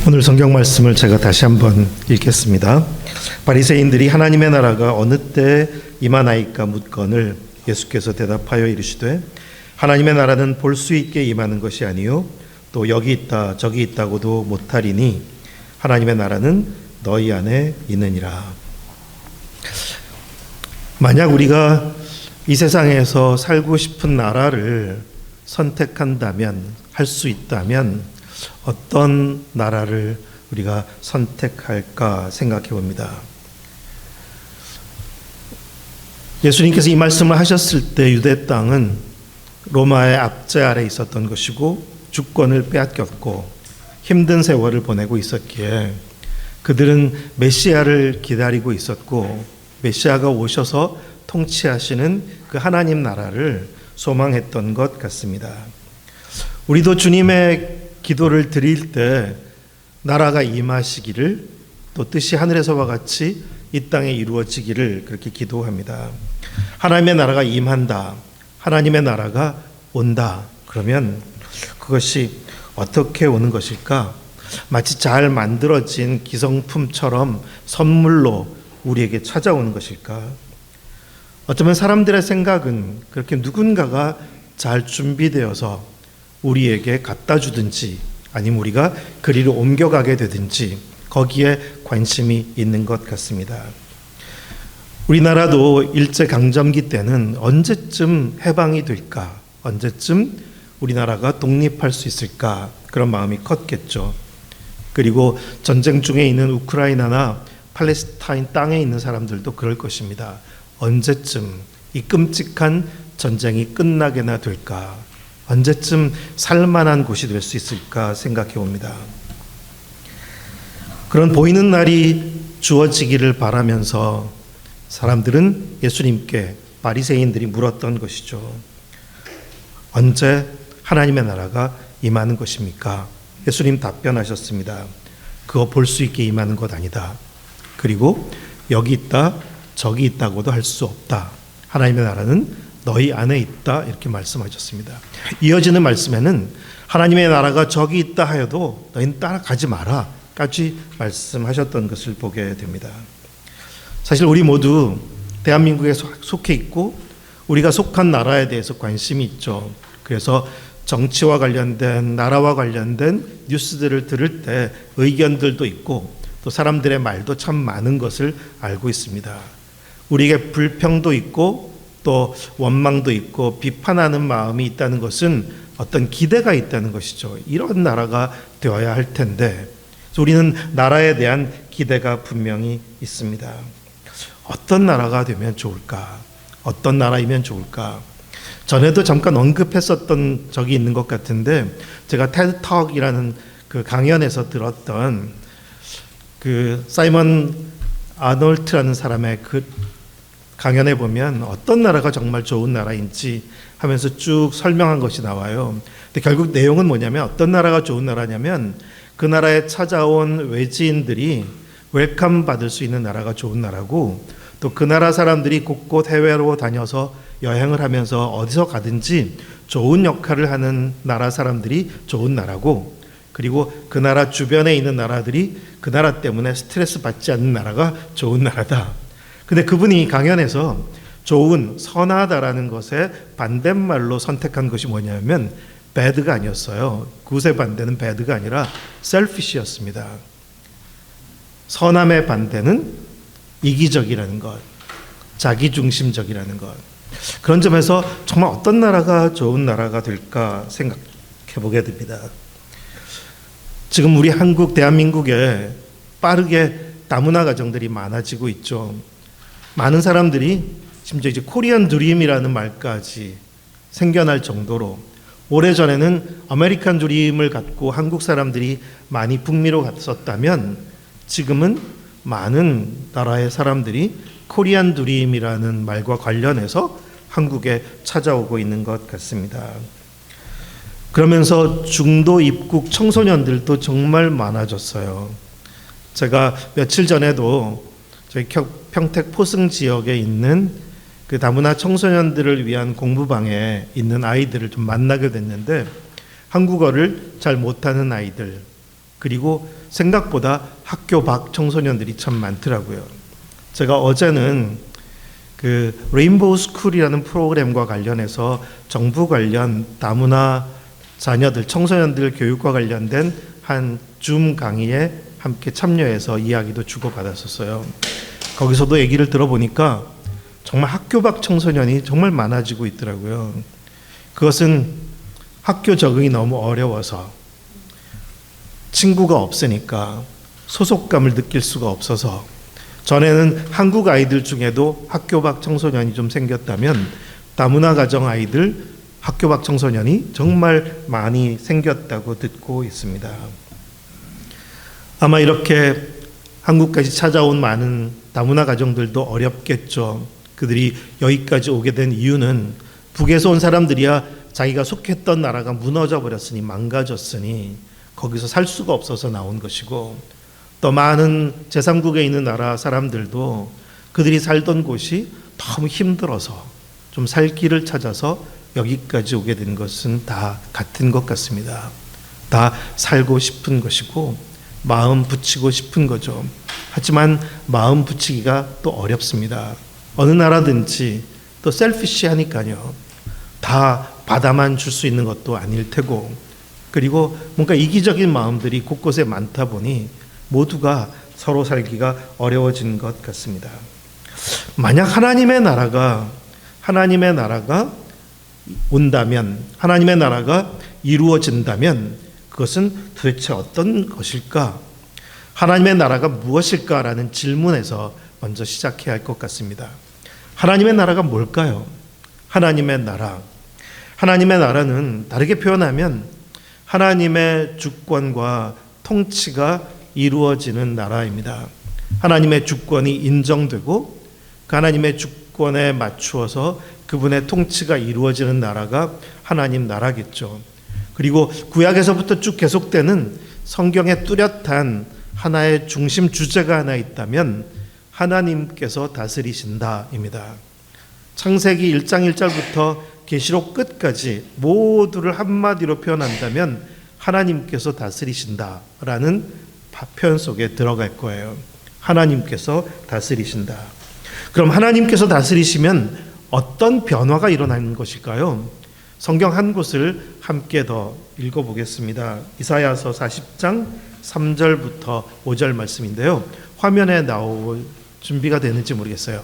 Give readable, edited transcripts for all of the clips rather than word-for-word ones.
오늘 성경 말씀을 제가 다시 한번 읽겠습니다. 바리새인들이 하나님의 나라가 어느 때 임하나이까 묻거늘 예수께서 대답하여 이르시되 하나님의 나라는 볼 수 있게 임하는 것이 아니요 또 여기 있다 저기 있다고도 못하리니 하나님의 나라는 너희 안에 있느니라. 만약 우리가 이 세상에서 살고 싶은 나라를 선택한다면, 할 수 있다면 어떤 나라를 우리가 선택할까 생각해 봅니다. 예수님께서 이 말씀을 하셨을 때 유대 땅은 로마의 압제 아래 있었던 것이고 주권을 빼앗겼고 힘든 세월을 보내고 있었기에 그들은 메시아를 기다리고 있었고 메시아가 오셔서 통치하시는 그 하나님 나라를 소망했던 것 같습니다. 우리도 주님의 기도를 드릴 때 나라가 임하시기를, 또 뜻이 하늘에서와 같이 이 땅에 이루어지기를 그렇게 기도합니다. 하나님의 나라가 임한다, 하나님의 나라가 온다. 그러면 그것이 어떻게 오는 것일까? 마치 잘 만들어진 기성품처럼 선물로 우리에게 찾아오는 것일까? 어쩌면 사람들의 생각은 그렇게 누군가가 잘 준비되어서 우리에게 갖다 주든지 아니면 우리가 그리로 옮겨가게 되든지 거기에 관심이 있는 것 같습니다. 우리나라도 일제강점기 때는 언제쯤 해방이 될까? 언제쯤 우리나라가 독립할 수 있을까? 그런 마음이 컸겠죠. 그리고 전쟁 중에 있는 우크라이나나 팔레스타인 땅에 있는 사람들도 그럴 것입니다. 언제쯤 이 끔찍한 전쟁이 끝나게나 될까? 언제쯤 살만한 곳이 될 수 있을까 생각해 봅니다. 그런 보이는 날이 주어지기를 바라면서 사람들은 예수님께 바리새인들이 물었던 것이죠. 언제 하나님의 나라가 임하는 것입니까? 예수님 답변하셨습니다. 그거 볼 수 있게 임하는 것 아니다. 그리고 여기 있다 저기 있다고도 할 수 없다. 하나님의 나라는 너희 안에 있다. 이렇게 말씀하셨습니다. 이어지는 말씀에는 하나님의 나라가 저기 있다 하여도 너희는 따라가지 마라 까지 말씀하셨던 것을 보게 됩니다. 사실 우리 모두 대한민국에 속해 있고 우리가 속한 나라에 대해서 관심이 있죠. 그래서 정치와 관련된, 나라와 관련된 뉴스들을 들을 때 의견들도 있고 또 사람들의 말도 참 많은 것을 알고 있습니다. 우리에게 불평도 있고 또 원망도 있고 비판하는 마음이 있다는 것은 어떤 기대가 있다는 것이죠. 이런 나라가 되어야 할 텐데 우리는 나라에 대한 기대가 분명히 있습니다. 어떤 나라가 되면 좋을까? 어떤 나라이면 좋을까? 전에도 잠깐 언급했었던 적이 있는 것 같은데 제가 테드톡이라는 그 강연에서 들었던 그 사이먼 아놀트라는 사람의 그 강연에 보면 어떤 나라가 정말 좋은 나라인지 하면서 쭉 설명한 것이 나와요. 근데 결국 내용은 뭐냐면 어떤 나라가 좋은 나라냐면 그 나라에 찾아온 외지인들이 웰컴 받을 수 있는 나라가 좋은 나라고 또 그 나라 사람들이 곳곳 해외로 다녀서 여행을 하면서 어디서 가든지 좋은 역할을 하는 나라 사람들이 좋은 나라고 그리고 그 나라 주변에 있는 나라들이 그 나라 때문에 스트레스 받지 않는 나라가 좋은 나라다. 근데 그분이 강연에서 좋은, 선하다라는 것에 반대말로 선택한 것이 뭐냐면 bad가 아니었어요. 굿의 반대는 bad가 아니라 selfish였습니다. 선함의 반대는 이기적이라는 것, 자기중심적이라는 것. 그런 점에서 정말 어떤 나라가 좋은 나라가 될까 생각해 보게 됩니다. 지금 우리 한국, 대한민국에 빠르게 다문화 가정들이 많아지고 있죠. 많은 사람들이 심지어 이제 코리안 드림이라는 말까지 생겨날 정도로 오래전에는 아메리칸 드림을 갖고 한국 사람들이 많이 북미로 갔었다면 지금은 많은 나라의 사람들이 코리안 드림이라는 말과 관련해서 한국에 찾아오고 있는 것 같습니다. 그러면서 중도 입국 청소년들도 정말 많아졌어요. 제가 며칠 전에도 저희 평택 포승 지역에 있는 그 다문화 청소년들을 위한 공부방에 있는 아이들을 좀 만나게 됐는데 한국어를 잘 못하는 아이들, 그리고 생각보다 학교 밖 청소년들이 참 많더라고요. 제가 어제는 그 레인보우 스쿨이라는 프로그램과 관련해서 정부 관련 다문화 자녀들, 청소년들 교육과 관련된 한 줌 강의에 함께 참여해서 이야기도 주고받았었어요. 거기서도 얘기를 들어보니까 정말 학교 밖 청소년이 정말 많아지고 있더라고요. 그것은 학교 적응이 너무 어려워서, 친구가 없으니까 소속감을 느낄 수가 없어서, 전에는 한국 아이들 중에도 학교 밖 청소년이 좀 생겼다면 다문화 가정 아이들 학교 밖 청소년이 정말 많이 생겼다고 듣고 있습니다. 아마 이렇게 한국까지 찾아온 많은 다문화 가정들도 어렵겠죠. 그들이 여기까지 오게 된 이유는 북에서 온 사람들이야 자기가 속했던 나라가 무너져 버렸으니, 망가졌으니 거기서 살 수가 없어서 나온 것이고, 또 많은 제3국에 있는 나라 사람들도 그들이 살던 곳이 너무 힘들어서 좀 살 길을 찾아서 여기까지 오게 된 것은 다 같은 것 같습니다. 다 살고 싶은 것이고 마음 붙이고 싶은 거죠. 하지만 마음 붙이기가 또 어렵습니다. 어느 나라든지 또 셀피시하니까요. 다 받아만 줄 수 있는 것도 아닐 테고, 그리고 뭔가 이기적인 마음들이 곳곳에 많다 보니 모두가 서로 살기가 어려워진 것 같습니다. 만약 하나님의 나라가 온다면, 하나님의 나라가 이루어진다면 그것은 도대체 어떤 것일까? 하나님의 나라가 무엇일까라는 질문에서 먼저 시작해야 할 것 같습니다. 하나님의 나라가 뭘까요? 하나님의 나라는 다르게 표현하면 하나님의 주권과 통치가 이루어지는 나라입니다. 하나님의 주권이 인정되고 그 하나님의 주권에 맞추어서 그분의 통치가 이루어지는 나라가 하나님 나라겠죠. 그리고 구약에서부터 쭉 계속되는 성경의 뚜렷한 하나의 중심 주제가 하나 있다면 하나님께서 다스리신다입니다. 창세기 1장 1절부터 계시록 끝까지 모두를 한마디로 표현한다면 하나님께서 다스리신다라는 표현 속에 들어갈 거예요. 하나님께서 다스리신다. 그럼 하나님께서 다스리시면 어떤 변화가 일어나는 것일까요? 성경 한 곳을 함께 더 읽어보겠습니다. 이사야서 40장 3절부터 5절 말씀인데요. 화면에 나올 준비가 되는지 모르겠어요.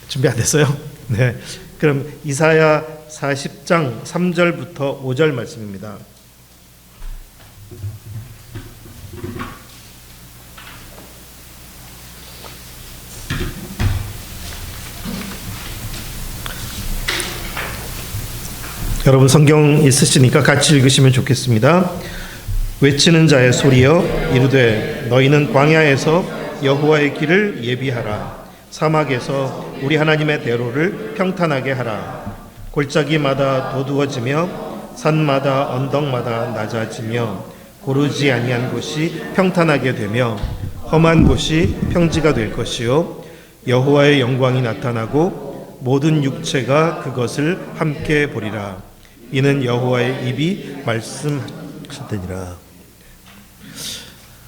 준비 안 됐어요? 네. 그럼 이사야 40장 3절부터 5절 말씀입니다. 여러분 성경 있으시니까 같이 읽으시면 좋겠습니다. 외치는 자의 소리여 이르되 너희는 광야에서 여호와의 길을 예비하라. 사막에서 우리 하나님의 대로를 평탄하게 하라. 골짜기마다 도두어지며 산마다 언덕마다 낮아지며 고르지 아니한 곳이 평탄하게 되며 험한 곳이 평지가 될 것이요 여호와의 영광이 나타나고 모든 육체가 그것을 함께 보리라. 이는 여호와의 입이 말씀하시더니라.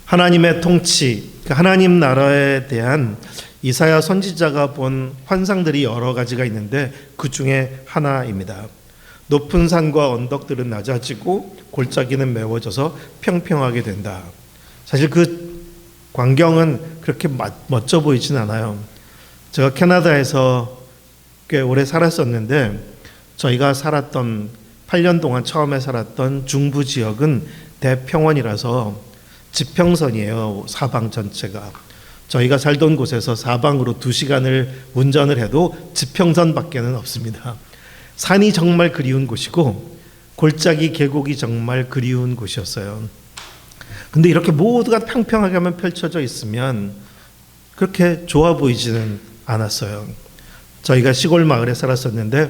하나님의 통치, 하나님 나라에 대한 이사야 선지자가 본 환상들이 여러 가지가 있는데 그 중에 하나입니다. 높은 산과 언덕들은 낮아지고 골짜기는 메워져서 평평하게 된다. 사실 그 광경은 그렇게 멋져 보이진 않아요. 제가 캐나다에서 꽤 오래 살았었는데 저희가 살았던 8년 동안 처음에 살았던 중부 지역은 대평원이라서 지평선이에요. 사방 전체가. 저희가 살던 곳에서 사방으로 2시간을 운전을 해도 지평선밖에는 없습니다. 산이 정말 그리운 곳이고 골짜기 계곡이 정말 그리운 곳이었어요. 근데 이렇게 모두가 평평하게만 펼쳐져 있으면 그렇게 좋아 보이지는 않았어요. 저희가 시골 마을에 살았었는데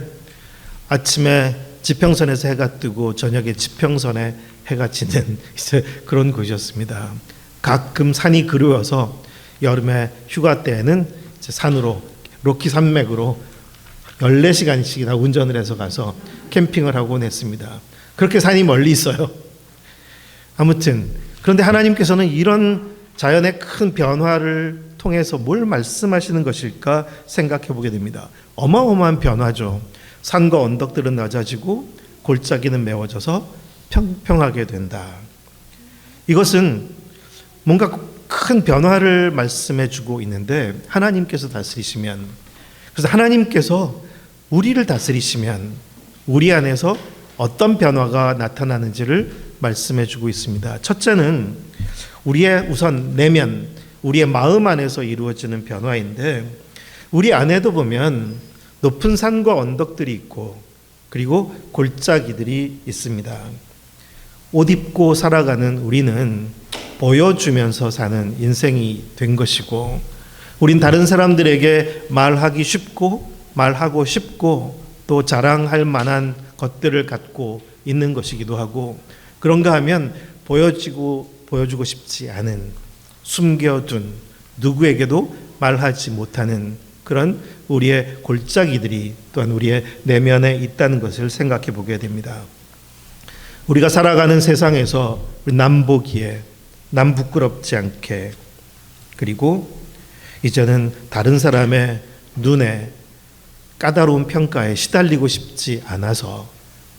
아침에 지평선에서 해가 뜨고 저녁에 지평선에 해가 지는 이제 그런 곳이었습니다. 가끔 산이 그리워서 여름에 휴가 때에는 이제 산으로 로키 산맥으로 14시간씩이나 운전을 해서 가서 캠핑을 하곤 했습니다. 그렇게 산이 멀리 있어요. 아무튼 그런데 하나님께서는 이런 자연의 큰 변화를 통해서 뭘 말씀하시는 것일까 생각해 보게 됩니다. 어마어마한 변화죠. 산과 언덕들은 낮아지고 골짜기는 메워져서 평평하게 된다. 이것은 뭔가 큰 변화를 말씀해 주고 있는데, 하나님께서 다스리시면, 그래서 하나님께서 우리를 다스리시면 우리 안에서 어떤 변화가 나타나는지를 말씀해 주고 있습니다. 첫째는 우리의 우선 내면, 우리의 마음 안에서 이루어지는 변화인데, 우리 안에도 보면 높은 산과 언덕들이 있고 그리고 골짜기들이 있습니다. 옷 입고 살아가는 우리는 보여주면서 사는 인생이 된 것이고, 우린 다른 사람들에게 말하기 쉽고 말하고 싶고 또 자랑할 만한 것들을 갖고 있는 것이기도 하고, 그런가 하면 보여주고 싶지 않은, 숨겨둔, 누구에게도 말하지 못하는 그런 우리의 골짜기들이 또한 우리의 내면에 있다는 것을 생각해 보게 됩니다. 우리가 살아가는 세상에서 남 보기에, 남 부끄럽지 않게, 그리고 이제는 다른 사람의 눈에, 까다로운 평가에 시달리고 싶지 않아서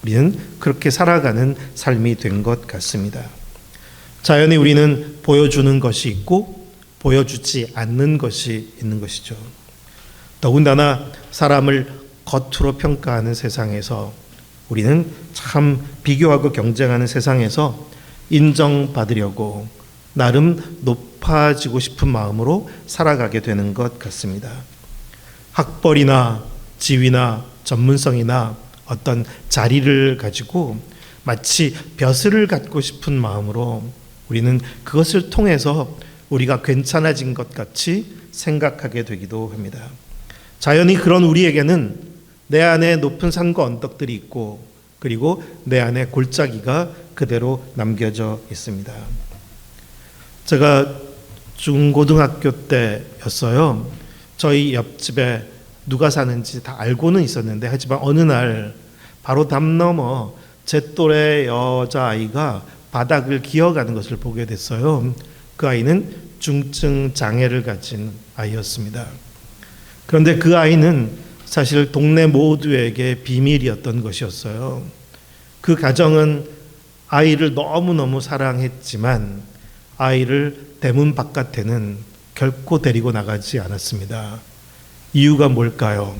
우리는 그렇게 살아가는 삶이 된 것 같습니다. 자연히 우리는 보여주는 것이 있고 보여주지 않는 것이 있는 것이죠. 더군다나 사람을 겉으로 평가하는 세상에서, 우리는 참 비교하고 경쟁하는 세상에서 인정받으려고 나름 높아지고 싶은 마음으로 살아가게 되는 것 같습니다. 학벌이나 지위나 전문성이나 어떤 자리를 가지고 마치 벼슬을 갖고 싶은 마음으로 우리는 그것을 통해서 우리가 괜찮아진 것 같이 생각하게 되기도 합니다. 자연히 그런 우리에게는 내 안에 높은 산과 언덕들이 있고 그리고 내 안에 골짜기가 그대로 남겨져 있습니다. 제가 중고등학교 때였어요. 저희 옆집에 누가 사는지 다 알고는 있었는데, 하지만 어느 날 바로 담 넘어 제 또래 여자아이가 바닥을 기어가는 것을 보게 됐어요. 그 아이는 중증 장애를 가진 아이였습니다. 그런데 그 아이는 사실 동네 모두에게 비밀이었던 것이었어요. 그 가정은 아이를 너무너무 사랑했지만 아이를 대문 바깥에는 결코 데리고 나가지 않았습니다. 이유가 뭘까요?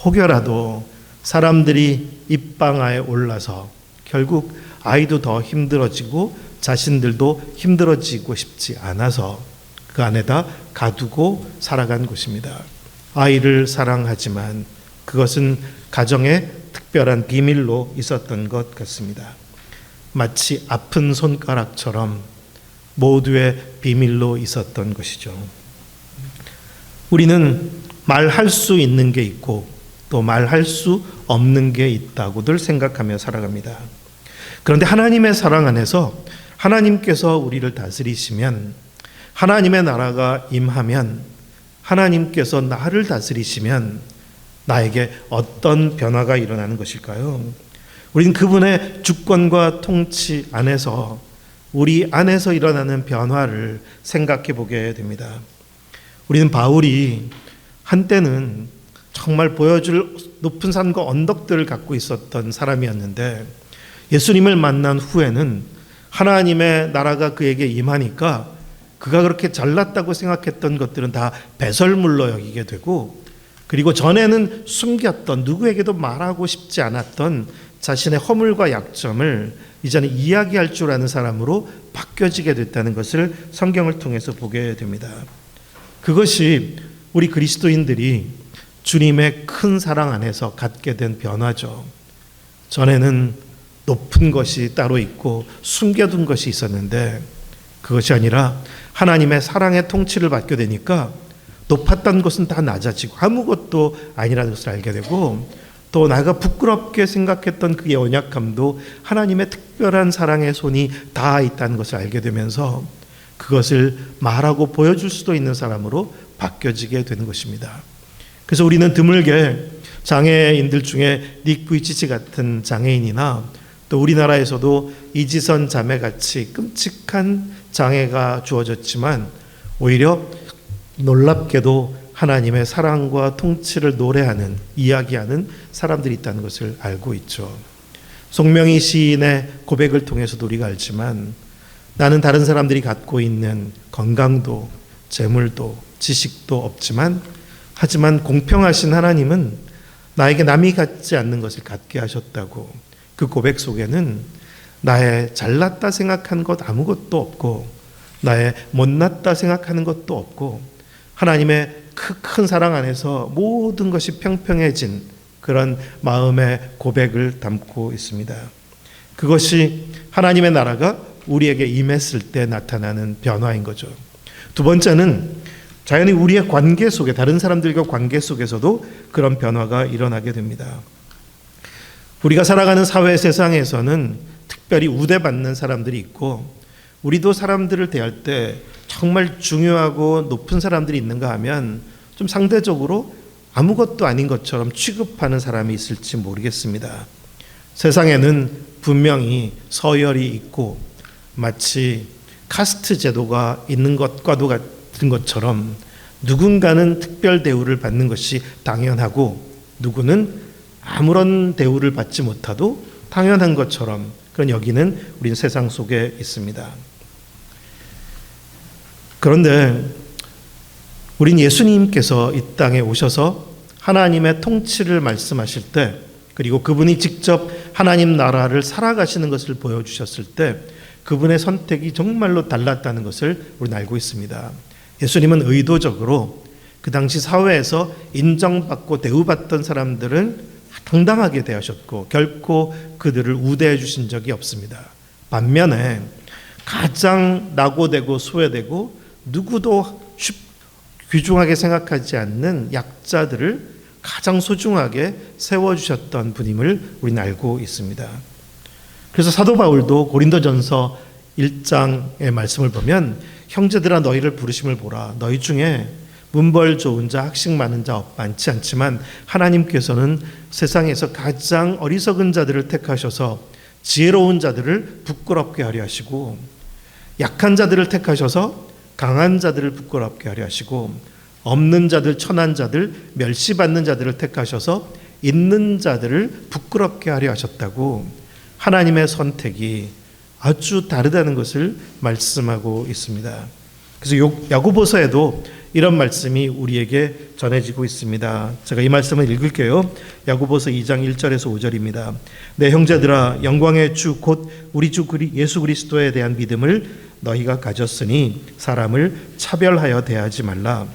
혹여라도 사람들이 입방아에 올라서 결국 아이도 더 힘들어지고 자신들도 힘들어지고 싶지 않아서 그 안에다 가두고 살아간 것입니다. 아이를 사랑하지만 그것은 가정의 특별한 비밀로 있었던 것 같습니다. 마치 아픈 손가락처럼 모두의 비밀로 있었던 것이죠. 우리는 말할 수 있는 게 있고 또 말할 수 없는 게 있다고들 생각하며 살아갑니다. 그런데 하나님의 사랑 안에서 하나님께서 우리를 다스리시면, 하나님의 나라가 임하면, 하나님께서 나를 다스리시면 나에게 어떤 변화가 일어나는 것일까요? 우리는 그분의 주권과 통치 안에서 우리 안에서 일어나는 변화를 생각해 보게 됩니다. 우리는 바울이 한때는 정말 보여줄 높은 산과 언덕들을 갖고 있었던 사람이었는데, 예수님을 만난 후에는 하나님의 나라가 그에게 임하니까 그가 그렇게 잘났다고 생각했던 것들은 다 배설물로 여기게 되고, 그리고 전에는 숨겼던, 누구에게도 말하고 싶지 않았던 자신의 허물과 약점을 이제는 이야기할 줄 아는 사람으로 바뀌어지게 됐다는 것을 성경을 통해서 보게 됩니다. 그것이 우리 그리스도인들이 주님의 큰 사랑 안에서 갖게 된 변화죠. 전에는 높은 것이 따로 있고 숨겨둔 것이 있었는데, 그것이 아니라 하나님의 사랑의 통치를 받게 되니까 높았던 것은 다 낮아지고 아무것도 아니라는 것을 알게 되고, 또 나가 부끄럽게 생각했던 그 연약함도 하나님의 특별한 사랑의 손이 닿아 있다는 것을 알게 되면서 그것을 말하고 보여줄 수도 있는 사람으로 바뀌어지게 되는 것입니다. 그래서 우리는 드물게 장애인들 중에 닉 부이치치 같은 장애인이나 또 우리나라에서도 이지선 자매같이 끔찍한 장애가 주어졌지만 오히려 놀랍게도 하나님의 사랑과 통치를 노래하는, 이야기하는 사람들이 있다는 것을 알고 있죠. 송명희 시인의 고백을 통해서도 우리가 알지만 나는 다른 사람들이 갖고 있는 건강도 재물도 지식도 없지만 하지만 공평하신 하나님은 나에게 남이 갖지 않는 것을 갖게 하셨다고. 그 고백 속에는 나의 잘났다 생각한 것 아무것도 없고 나의 못났다 생각하는 것도 없고 하나님의 큰 사랑 안에서 모든 것이 평평해진 그런 마음의 고백을 담고 있습니다. 그것이 하나님의 나라가 우리에게 임했을 때 나타나는 변화인 거죠. 두 번째는 자연히 우리의 관계 속에, 다른 사람들과 관계 속에서도 그런 변화가 일어나게 됩니다. 우리가 살아가는 사회 세상에서는 특별히 우대받는 사람들이 있고 우리도 사람들을 대할 때 정말 중요하고 높은 사람들이 있는가 하면 좀 상대적으로 아무것도 아닌 것처럼 취급하는 사람이 있을지 모르겠습니다. 세상에는 분명히 서열이 있고 마치 카스트 제도가 있는 것과도 같은 것처럼 누군가는 특별 대우를 받는 것이 당연하고 누구는 아무런 대우를 받지 못하도 당연한 것처럼 그런 여기는 우린 세상 속에 있습니다. 그런데 우린 예수님께서 이 땅에 오셔서 하나님의 통치를 말씀하실 때 그리고 그분이 직접 하나님 나라를 살아가시는 것을 보여주셨을 때 그분의 선택이 정말로 달랐다는 것을 우리는 알고 있습니다. 예수님은 의도적으로 그 당시 사회에서 인정받고 대우받던 사람들은 당당하게 대하셨고 결코 그들을 우대해 주신 적이 없습니다. 반면에 가장 낙오되고 소외되고 누구도 귀중하게 생각하지 않는 약자들을 가장 소중하게 세워주셨던 분임을 우리는 알고 있습니다. 그래서 사도 바울도 고린도전서 1장의 말씀을 보면 형제들아 너희를 부르심을 보라. 너희 중에 문벌 좋은 자, 학식 많은 자 많지 않지만 하나님께서는 세상에서 가장 어리석은 자들을 택하셔서 지혜로운 자들을 부끄럽게 하려 하시고 약한 자들을 택하셔서 강한 자들을 부끄럽게 하려 하시고 없는 자들, 천한 자들, 멸시받는 자들을 택하셔서 있는 자들을 부끄럽게 하려 하셨다고 하나님의 선택이 아주 다르다는 것을 말씀하고 있습니다. 그래서 야고보서에도 이런 말씀이 우리에게 전해지고 있습니다. 제가 이 말씀을 읽을게요. 야고보서 2장 1절에서 5절입니다. 내 형제들아 영광의 주 곧 우리 주 예수 그리스도에 대한 믿음을 너희가 가졌으니 사람을 차별하여 대하지 말라.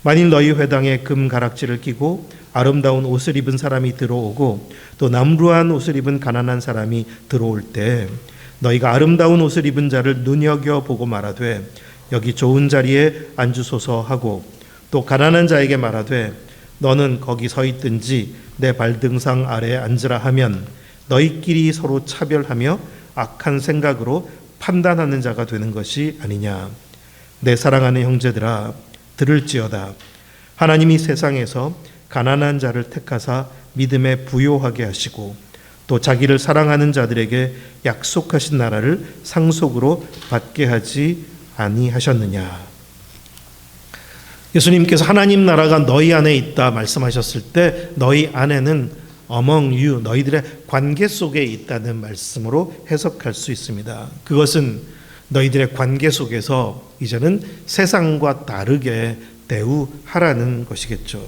만일 너희 회당에 금 가락지를 끼고 아름다운 옷을 입은 사람이 들어오고 또 남루한 옷을 입은 가난한 사람이 들어올 때 너희가 아름다운 옷을 입은 자를 눈여겨보고 말하되 여기 좋은 자리에 앉으소서 하고 또 가난한 자에게 말하되 너는 거기 서 있든지 내 발등상 아래에 앉으라 하면 너희끼리 서로 차별하며 악한 생각으로 판단하는 자가 되는 것이 아니냐. 내 사랑하는 형제들아 들을지어다. 하나님이 세상에서 가난한 자를 택하사 믿음에 부요하게 하시고 또 자기를 사랑하는 자들에게 약속하신 나라를 상속으로 받게 하지 아니하셨느냐. 예수님께서 하나님 나라가 너희 안에 있다 말씀하셨을 때 너희 안에는 among you, 너희들의 관계 속에 있다는 말씀으로 해석할 수 있습니다. 그것은 너희들의 관계 속에서 이제는 세상과 다르게 대우하라는 것이겠죠.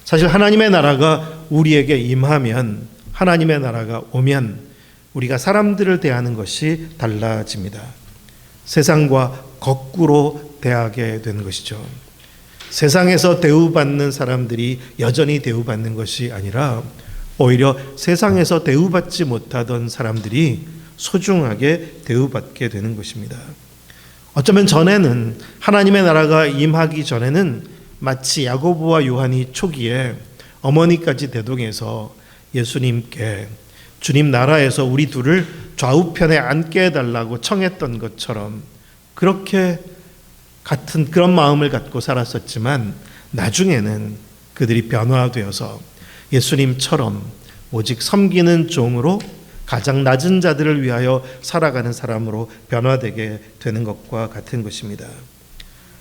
사실 하나님의 나라가 우리에게 임하면, 하나님의 나라가 오면 우리가 사람들을 대하는 것이 달라집니다. 세상과 거꾸로 대하게 되는 것이죠. 세상에서 대우받는 사람들이 여전히 대우받는 것이 아니라 오히려 세상에서 대우받지 못하던 사람들이 소중하게 대우받게 되는 것입니다. 어쩌면 전에는 하나님의 나라가 임하기 전에는 마치 야고보와 요한이 초기에 어머니까지 대동해서 예수님께 주님 나라에서 우리 둘을 좌우편에 앉게 해달라고 청했던 것처럼 그렇게 같은 그런 마음을 갖고 살았었지만 나중에는 그들이 변화되어서 예수님처럼 오직 섬기는 종으로 가장 낮은 자들을 위하여 살아가는 사람으로 변화되게 되는 것과 같은 것입니다.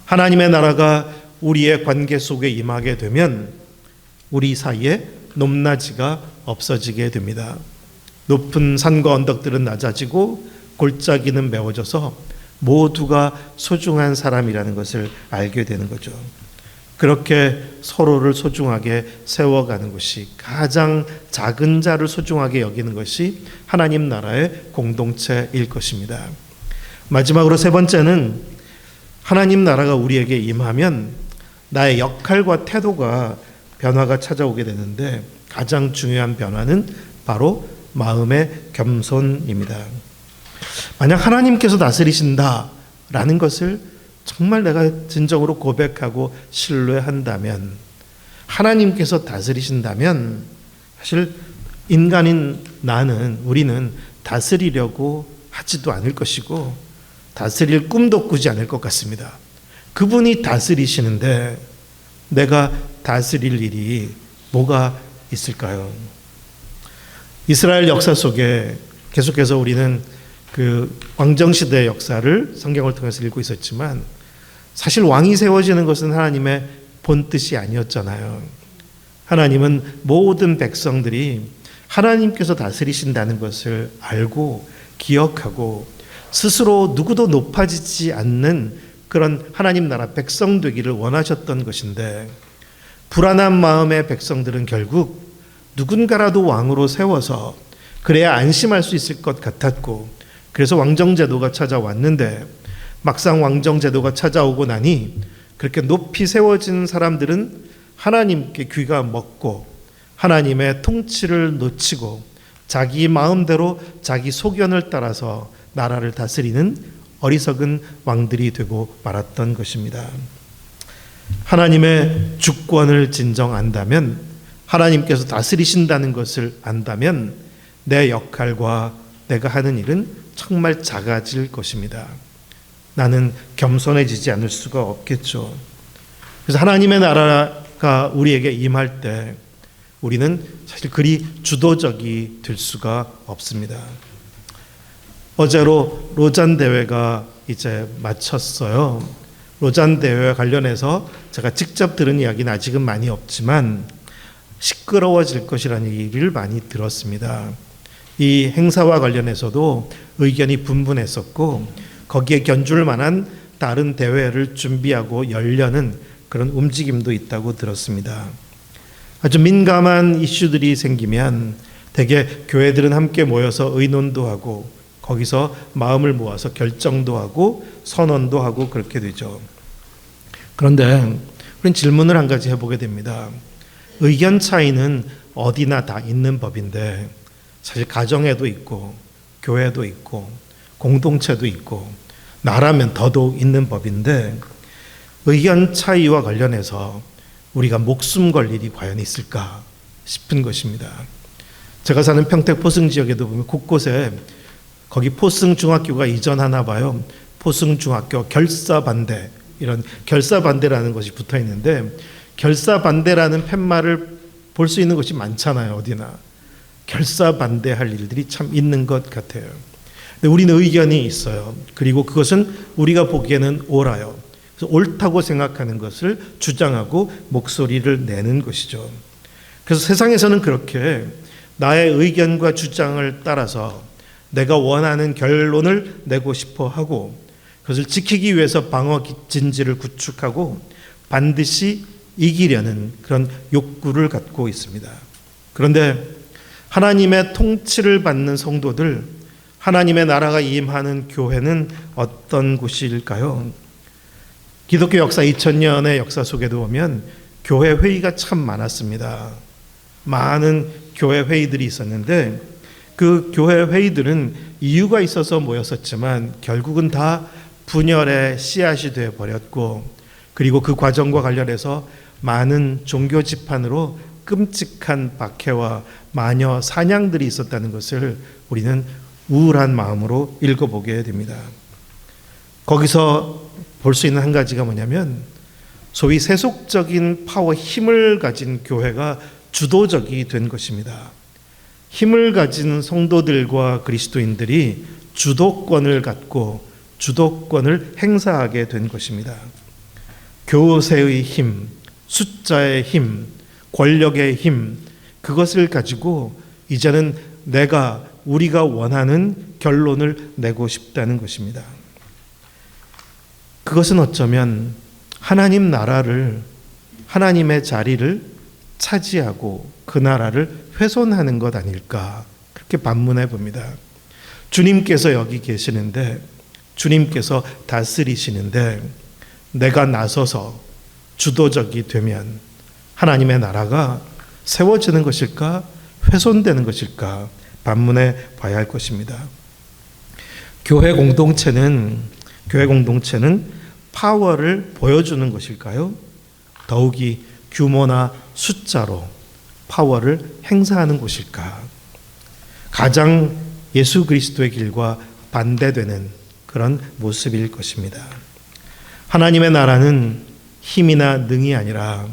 하나님의 나라가 우리의 관계 속에 임하게 되면 우리 사이에 높낮이가 없어지게 됩니다. 높은 산과 언덕들은 낮아지고 골짜기는 메워져서 모두가 소중한 사람이라는 것을 알게 되는 거죠. 그렇게 서로를 소중하게 세워가는 것이, 가장 작은 자를 소중하게 여기는 것이 하나님 나라의 공동체일 것입니다. 마지막으로 세 번째는, 하나님 나라가 우리에게 임하면 나의 역할과 태도가 변화가 찾아오게 되는데, 가장 중요한 변화는 바로 마음의 겸손입니다. 만약 하나님께서 다스리신다라는 것을 정말 내가 진정으로 고백하고 신뢰한다면, 하나님께서 다스리신다면, 사실 인간인 우리는 다스리려고 하지도 않을 것이고 다스릴 꿈도 꾸지 않을 것 같습니다. 그분이 다스리시는데 내가 다스릴 일이 뭐가 있을까요? 이스라엘 역사 속에 계속해서 우리는 그 왕정시대의 역사를 성경을 통해서 읽고 있었지만, 사실 왕이 세워지는 것은 하나님의 본뜻이 아니었잖아요. 하나님은 모든 백성들이 하나님께서 다스리신다는 것을 알고 기억하고 스스로 누구도 높아지지 않는 그런 하나님 나라 백성 되기를 원하셨던 것인데, 불안한 마음의 백성들은 결국 누군가라도 왕으로 세워서 그래야 안심할 수 있을 것 같았고, 그래서 왕정제도가 찾아왔는데, 막상 왕정제도가 찾아오고 나니 그렇게 높이 세워진 사람들은 하나님께 귀가 먹고 하나님의 통치를 놓치고 자기 마음대로 자기 소견을 따라서 나라를 다스리는 어리석은 왕들이 되고 말았던 것입니다. 하나님의 주권을 진정 안다면, 하나님께서 다스리신다는 것을 안다면 내 역할과 내가 하는 일은 정말 작아질 것입니다. 나는 겸손해지지 않을 수가 없겠죠. 그래서 하나님의 나라가 우리에게 임할 때 우리는 사실 그리 주도적이 될 수가 없습니다. 어제로 로잔 대회가 이제 마쳤어요. 로잔 대회와 관련해서 제가 직접 들은 이야기는 아직은 많이 없지만 시끄러워질 것이라는 얘기를 많이 들었습니다. 이 행사와 관련해서도 의견이 분분했었고, 거기에 견줄 만한 다른 대회를 준비하고 열려는 그런 움직임도 있다고 들었습니다. 아주 민감한 이슈들이 생기면 대개 교회들은 함께 모여서 의논도 하고 거기서 마음을 모아서 결정도 하고 선언도 하고 그렇게 되죠. 그런데 우리는 질문을 한 가지 해보게 됩니다. 의견 차이는 어디나 다 있는 법인데, 사실 가정에도 있고 교회도 있고 공동체도 있고 나라면 더더욱 있는 법인데, 의견 차이와 관련해서 우리가 목숨 걸 일이 과연 있을까 싶은 것입니다. 제가 사는 평택 포승 지역에도 보면 곳곳에, 거기 포승 중학교가 이전하나 봐요. 포승 중학교 결사 반대, 이런 결사 반대라는 것이 붙어 있는데, 결사 반대라는 팻말을 볼 수 있는 것이 많잖아요. 어디나 결사 반대할 일들이 참 있는 것 같아요. 근데 우리는 의견이 있어요. 그리고 그것은 우리가 보기에는 옳아요. 그래서 옳다고 생각하는 것을 주장하고 목소리를 내는 것이죠. 그래서 세상에서는 그렇게 나의 의견과 주장을 따라서 내가 원하는 결론을 내고 싶어 하고, 그것을 지키기 위해서 방어 진지를 구축하고 반드시 이기려는 그런 욕구를 갖고 있습니다. 그런데 하나님의 통치를 받는 성도들, 하나님의 나라가 임하는 교회는 어떤 곳일까요? 기독교 역사 2000년의 역사 속에도 보면 교회 회의가 참 많았습니다. 많은 교회 회의들이 있었는데, 그 교회 회의들은 이유가 있어서 모였었지만 결국은 다 분열의 씨앗이 되어 버렸고, 그리고 그 과정과 관련해서 많은 종교 지판으로 끔찍한 박해와 마녀 사냥들이 있었다는 것을 우리는 우울한 마음으로 읽어보게 됩니다. 거기서 볼 수 있는 한 가지가 뭐냐면, 소위 세속적인 파워, 힘을 가진 교회가 주도적이 된 것입니다. 힘을 가진 성도들과 그리스도인들이 주도권을 갖고 주도권을 행사하게 된 것입니다. 교세의 힘, 숫자의 힘, 권력의 힘, 그것을 가지고 이제는 우리가 원하는 결론을 내고 싶다는 것입니다. 그것은 어쩌면 하나님 나라를, 하나님의 자리를 차지하고 그 나라를 훼손하는 것 아닐까, 그렇게 반문해 봅니다. 주님께서 여기 계시는데, 주님께서 다스리시는데 내가 나서서 주도적이 되면 하나님의 나라가 세워지는 것일까, 훼손되는 것일까 반문해 봐야 할 것입니다. 교회 공동체는 파워를 보여주는 것일까요? 더욱이 규모나 숫자로 파워를 행사하는 곳일까? 가장 예수 그리스도의 길과 반대되는 그런 모습일 것입니다. 하나님의 나라는 힘이나 능이 아니라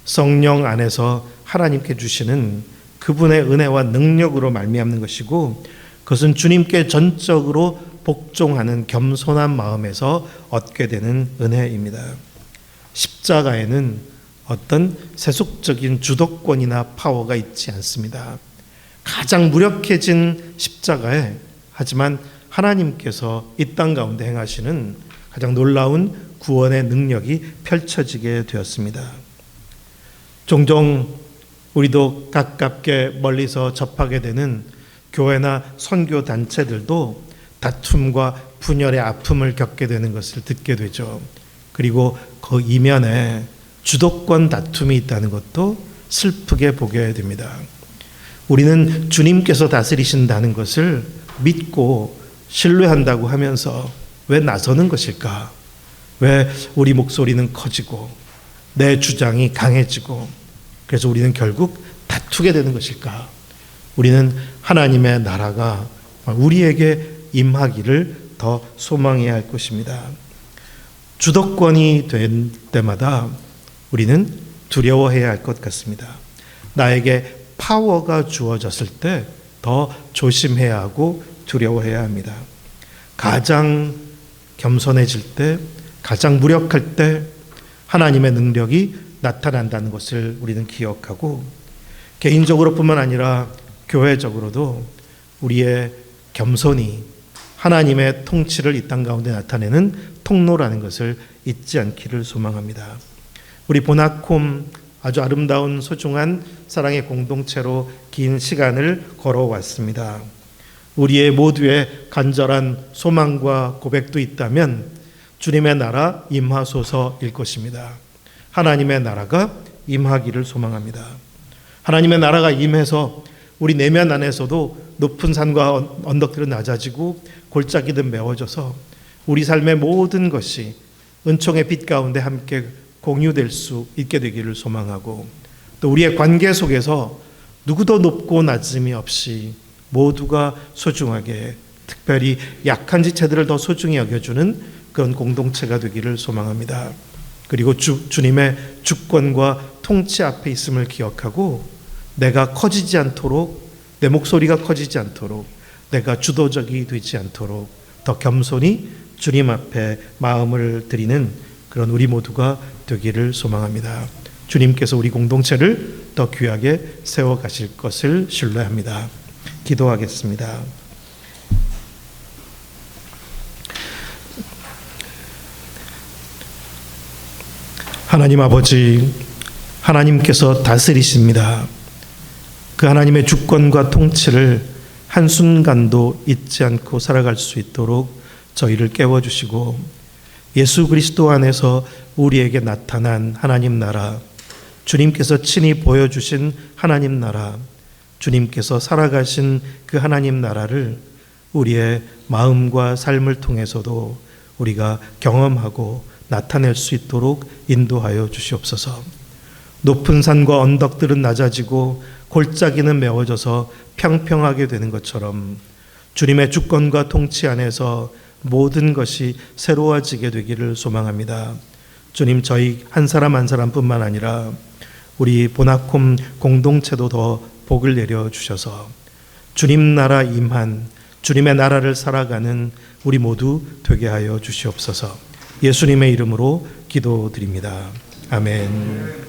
성령 안에서 하나님께 주시는 그분의 은혜와 능력으로 말미암는 것이고, 그것은 주님께 전적으로 복종하는 겸손한 마음에서 얻게 되는 은혜입니다. 십자가에는 어떤 세속적인 주도권이나 파워가 있지 않습니다. 가장 무력해진 십자가에, 하지만 하나님께서 이 땅 가운데 행하시는 가장 놀라운 구원의 능력이 펼쳐지게 되었습니다. 종종 우리도 가깝게 멀리서 접하게 되는 교회나 선교 단체들도 다툼과 분열의 아픔을 겪게 되는 것을 듣게 되죠. 그리고 그 이면에 주도권 다툼이 있다는 것도 슬프게 보게 됩니다. 우리는 주님께서 다스리신다는 것을 믿고 신뢰한다고 하면서 왜 나서는 것일까? 왜 우리 목소리는 커지고 내 주장이 강해지고, 그래서 우리는 결국 다투게 되는 것일까? 우리는 하나님의 나라가 우리에게 임하기를 더 소망해야 할 것입니다. 주도권이 된 때마다 우리는 두려워해야 할 것 같습니다. 나에게 파워가 주어졌을 때 더 조심해야 하고 두려워해야 합니다. 가장 겸손해질 때, 가장 무력할 때 하나님의 능력이 나타난다는 것을 우리는 기억하고, 개인적으로 뿐만 아니라 교회적으로도 우리의 겸손이 하나님의 통치를 이 땅 가운데 나타내는 통로라는 것을 잊지 않기를 소망합니다. 우리 보나콤 아주 아름다운 소중한 사랑의 공동체로 긴 시간을 걸어왔습니다. 우리의 모두의 간절한 소망과 고백도 있다면 주님의 나라 임하소서일 것입니다. 하나님의 나라가 임하기를 소망합니다. 하나님의 나라가 임해서 우리 내면 안에서도 높은 산과 언덕들은 낮아지고 골짜기든 메워져서 우리 삶의 모든 것이 은총의 빛 가운데 함께 공유될 수 있게 되기를 소망하고, 또 우리의 관계 속에서 누구도 높고 낮음이 없이 모두가 소중하게, 특별히 약한 지체들을 더 소중히 여겨주는 그런 공동체가 되기를 소망합니다. 그리고 주님의 주권과 통치 앞에 있음을 기억하고, 내가 커지지 않도록, 내 목소리가 커지지 않도록, 내가 주도적이 되지 않도록 더 겸손히 주님 앞에 마음을 드리는 그런 우리 모두가 되기를 소망합니다. 주님께서 우리 공동체를 더 귀하게 세워가실 것을 신뢰합니다. 기도하겠습니다. 하나님 아버지, 하나님께서 다스리십니다. 그 하나님의 주권과 통치를 한순간도 잊지 않고 살아갈 수 있도록 저희를 깨워주시고, 예수 그리스도 안에서 우리에게 나타난 하나님 나라, 주님께서 친히 보여주신 하나님 나라, 주님께서 살아가신 그 하나님 나라를 우리의 마음과 삶을 통해서도 우리가 경험하고 나타낼 수 있도록 인도하여 주시옵소서. 높은 산과 언덕들은 낮아지고 골짜기는 메워져서 평평하게 되는 것처럼 주님의 주권과 통치 안에서 모든 것이 새로워지게 되기를 소망합니다. 주님, 저희 한 사람 한 사람뿐만 아니라 우리 보나콤 공동체도 더 복을 내려 주셔서 주님 나라 임한 주님의 나라를 살아가는 우리 모두 되게 하여 주시옵소서. 예수님의 이름으로 기도드립니다. 아멘.